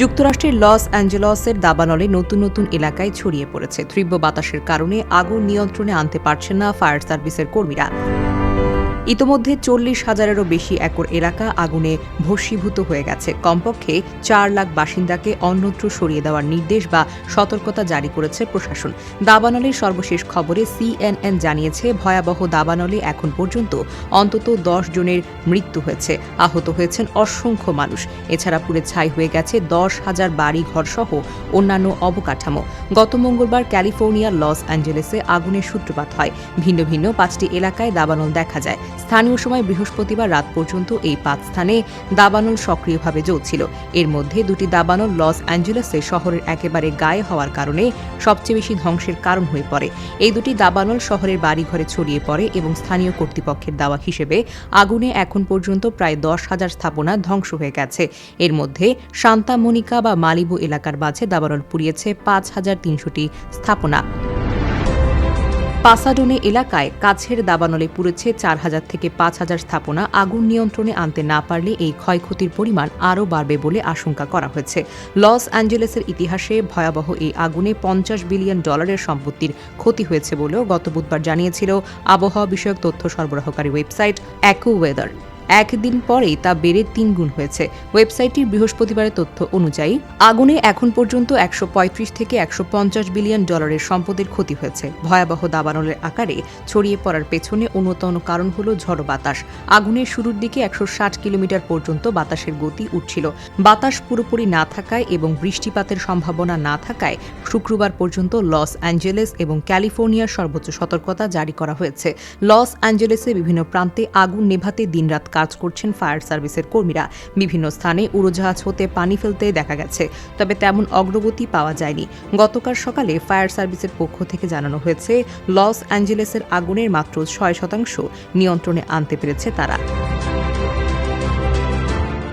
যুক্তরাষ্ট্রের লস অ্যাঞ্জেলসের দাবানলে নতুন নতুন এলাকায় ছড়িয়ে পড়েছে। তীব্র বাতাসের কারণে আগুন নিয়ন্ত্রণে আনতে পারছেন না ফায়ার সার্ভিসের কর্মীরা। ইতোমধ্যে 40,000-এরও বেশি একর এলাকা আগুনে ভস্মীভূত হয়ে গেছে। কমপক্ষে 4 লাখ বাসিন্দাকে অন্যত্র সরিয়ে দেওয়ার নির্দেশ বা সতর্কতা জারি করেছে প্রশাসন। দাবানলের সর্বশেষ খবরে CNN জানিয়েছে, ভয়াবহ দাবানলে এখন পর্যন্ত অন্তত 10 জনের মৃত্যু হয়েছে, আহত হয়েছেন অসংখ্য মানুষ। এছাড়া পুড়ে ছাই হয়ে গেছে 10,000 বাড়ি ঘরসহ অন্যান্য অবকাঠামো। গত মঙ্গলবার ক্যালিফোর্নিয়ার লস অ্যাঞ্জেলেসে আগুনের সূত্রপাত হয়। ভিন্ন ভিন্ন 5টি এলাকায় দাবানল দেখা যায়। স্থানীয় সময় বৃহস্পতিবার রাত পর্যন্ত এই 5 স্থানে দাবানল সক্রিয়ভাবে জ্বলছিল। এর মধ্যে 2টি দাবানল লস অ্যাঞ্জেলেসে শহরের একেবারে গায়ে হওয়ার কারণে সবচেয়ে বেশি ধ্বংসের কারণ হয়ে পড়ে। এই 2টি দাবানল শহরের বাড়িঘরে ছড়িয়ে পড়ে এবং স্থানীয় কর্তৃপক্ষের দাওয়া হিসেবে আগুনে এখন পর্যন্ত প্রায় 10,000 স্থাপনা ধ্বংস হয়ে গেছে। এর মধ্যে সান্তা মনিকা বা মালিবু এলাকার মাঝে দাবানল পুড়িয়েছে 5,300টি স্থাপনা। পাসাডোনে এলাকায় কাছের দাবানলে পুড়েছে 4,000 থেকে 5,000 স্থাপনা। আগুন নিয়ন্ত্রণে আনতে না পারলে এই ক্ষয়ক্ষতির পরিমাণ আরও বাড়বে বলে আশঙ্কা করা হয়েছে। লস অ্যাঞ্জেলেসের ইতিহাসে ভয়াবহ এই আগুনে $50 বিলিয়ন সম্পত্তির ক্ষতি হয়েছে বলেও গত বুধবার জানিয়েছিল আবহাওয়া বিষয়ক তথ্য সরবরাহকারী ওয়েবসাইট অ্যাকুওয়েদার। একদিন পরেই তা বেড়ে 3 গুণ হয়েছে। ওয়েবসাইটটির বৃহস্পতিবারের তথ্য অনুযায়ী আগুনে এখন পর্যন্ত $135 থেকে $150 বিলিয়ন সম্পদের ক্ষতি হয়েছে। ভয়াবহ দাবানলের আকারে ছড়িয়ে পড়ার পেছনে অন্যতম কারণ হল ঝড়ো বাতাস। আগুনের শুরুর দিকে 160 কিলোমিটার পর্যন্ত বাতাসের গতি উঠছিল। বাতাস পুরোপুরি না থাকায় এবং বৃষ্টিপাতের সম্ভাবনা না থাকায় শুক্রবার পর্যন্ত লস অ্যাঞ্জেলেস এবং ক্যালিফোর্নিয়ার সর্বোচ্চ সতর্কতা জারি করা হয়েছে। লস অ্যাঞ্জেলেসে বিভিন্ন প্রান্তে আগুন নেভাতে দিনরাত কাজ করছেন ফায়ার সার্ভিসের কর্মীরা। বিভিন্ন স্থানে উড়োজাহাজ হতে পানি ফেলতে দেখা গেছে, তবে তেমন অগ্রগতি পাওয়া যায়নি। গতকাল সকালে ফায়ার সার্ভিসের পক্ষ থেকে জানানো হয়েছে, লস অ্যাঞ্জেলেসের আগুনের মাত্র 6% নিয়ন্ত্রণে আনতে পেরেছে তারা।